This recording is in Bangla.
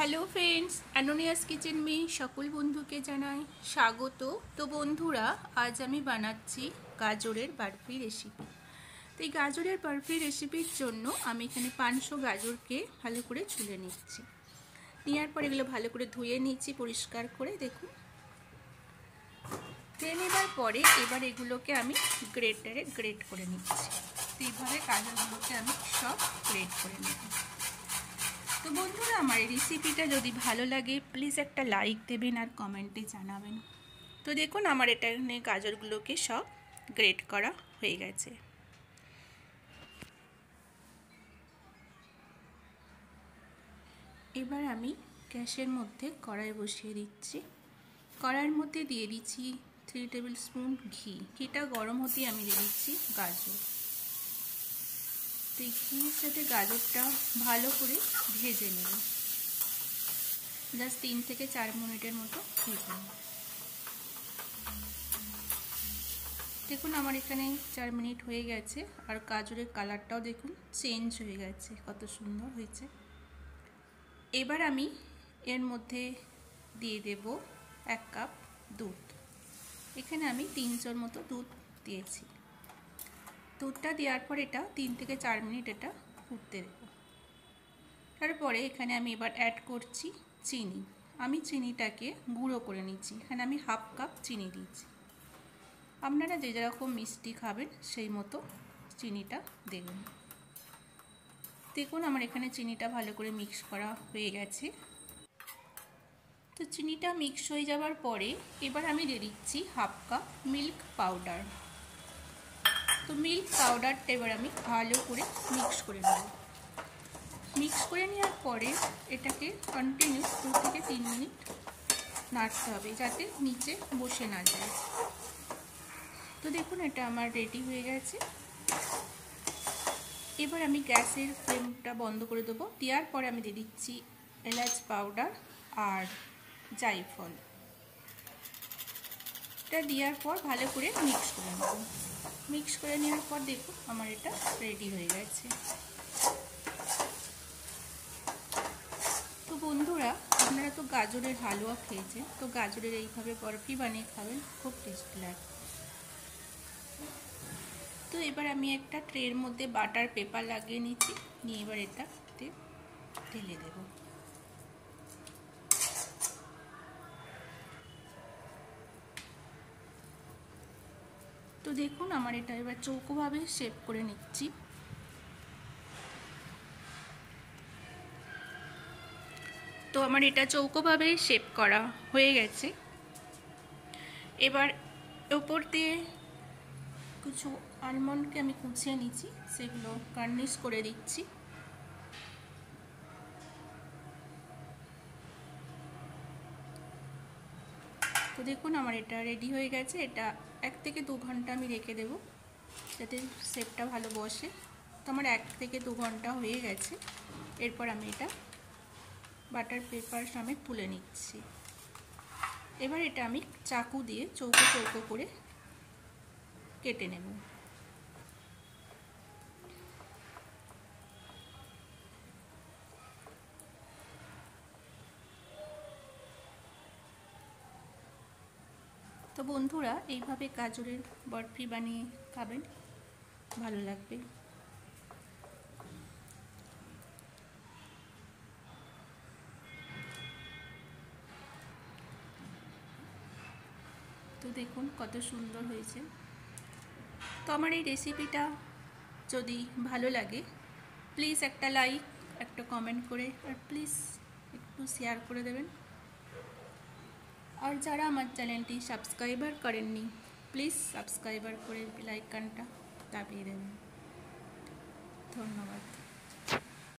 হ্যালো ফ্রেন্ডস, অ্যানোনিয়াস কিচেন মে সকল বন্ধুকে জানাই স্বাগত। তো বন্ধুরা, আজ আমি বানাচ্ছি গাজরের বরফি রেসিপি। তো এই গাজরের বরফি রেসিপির জন্য আমি এখানে 500 গাজরকে ভালো করে ছুলে নিচ্ছি। নেওয়ার পর এগুলো ভালো করে ধুয়ে নিচ্ছি পরিষ্কার করে। দেখুন, ধুয়ে নেবার পরে এবার এগুলোকে আমি গ্রেটারে গ্রেট করে নিচ্ছি। তো এইভাবে গাজরগুলোকে আমি সব গ্রেট করে নেব। তো বন্ধুরা, আমার এই রেসিপিটা যদি ভালো লাগে প্লিজ একটা লাইক দেবেন আর কমেন্টে জানাবেন। তো দেখুন, আমার এটা গাজরগুলোকে সব গ্রেট করা হয়ে গেছে। এবার আমি গ্যাসের মধ্যে কড়াই বসিয়ে দিচ্ছি। কড়াইয়ের মধ্যে দিয়ে দিচ্ছি 3 টেবিল স্পুন ঘি। ঘিটা গরম হতেই আমি দিয়ে দিচ্ছি গাজর। তো এই ঘির সাথে গাজরটা ভালো করে ভেজে নেব, জাস্ট 3 থেকে 4 মিনিটের মতো ভেজে নেব। দেখুন, আমার এখানে 4 মিনিট হয়ে গেছে আর গাজরের কালারটাও দেখুন চেঞ্জ হয়ে গেছে, কত সুন্দর হয়েছে। এবার আমি এর মধ্যে দিয়ে দেব 1 কাপ দুধ। এখানে আমি 3 চার মতো দুধ দিয়েছি। দুধটা দেওয়ার পর এটা 3 থেকে 4 মিনিট এটা ফুটতে দেব। তারপরে এখানে আমি এবার অ্যাড করছি চিনি। আমি চিনিটাকে গুঁড়ো করে নিচ্ছি। এখানে আমি 1/2 কাপ চিনি দিয়েছি। আপনারা যে যেরকম মিষ্টি খাবেন সেই মতো চিনিটা দেবেন। দেখুন, আমার এখানে চিনিটা ভালো করে মিক্স করা হয়ে গেছে। তো চিনিটা মিক্স হয়ে যাওয়ার পরে এবার আমি দিয়ে দিচ্ছি 1/2 কাপ মিল্ক পাউডার। তো মিল্ক পাউডারটা এবার আমি ভালো করে মিক্স করে নেব। মিক্স করে নেওয়ার পরে এটাকে কন্টিনিউ 2 থেকে 3 মিনিট নাড়তে হবে, যাতে নিচে বসে না যায়। তো দেখুন, এটা আমার রেডি হয়ে গেছে। এবার আমি গ্যাসের ফ্লেমটা বন্ধ করে দেবো। দেওয়ার পরে আমি দিয়ে দিচ্ছি এলাচ পাউডার আর জায়ফল। এটা দেওয়ার পর ভালো করে মিক্স করে নেব। মিক্স করে নেওয়ার পর দেখুন, আমার এটা রেডি হয়ে গেছে। তো বন্ধুরা, আপনারা তো গাজরের হালুয়া খেয়েছেন, তো গাজরের এইভাবে বরফি বানিয়ে খাবেন, খুব টেস্টি লাগে। তো এবার আমি একটা ট্রের মধ্যে বাটার পেপার লাগিয়ে নিচ্ছি, নিয়ে এবার এটাতে ঢেলে দেব। তো দেখুন, আমার এটা এবার চৌকোভাবে শেপ করে নিচ্ছি। তো আমার এটা চৌকোভাবে শেপ করা হয়ে গেছে। এবার উপর দিয়ে কিছু আলমন্ডকে আমি কুচিয়ে নিচ্ছি, সেগুলো গার্নিশ করে দিচ্ছি। তো দেখুন, আমার এটা রেডি হয়ে গেছে। এটা 1 থেকে 2 ঘন্টা আমি রেখে দেব, যাতে শেপটা ভালো বসে। তো আমার 1 থেকে 2 ঘন্টা হয়ে গেছে। এরপর আমি এটা বাটার পেপার সমেত তুলে নিচ্ছি। এবার এটা আমি চাকু দিয়ে চৌকো চৌকো করে কেটে নেব। তো বন্ধুরা, এইভাবে গাজরের বরফি বানিয়ে খাবেন, ভালো লাগবে। তো দেখুন কত সুন্দর হয়েছে। তো আমার এই রেসিপিটা যদি ভালো লাগে প্লিজ একটা লাইক, একটা কমেন্ট করে, আর প্লিজ একটু শেয়ার করে দেবেন। আর যারা আমার চ্যানেলটি সাবস্ক্রাইবার করেননি প্লিজ সাবস্ক্রাইবার করে বেল আইকনটা দাবিয়ে দেবেন। ধন্যবাদ।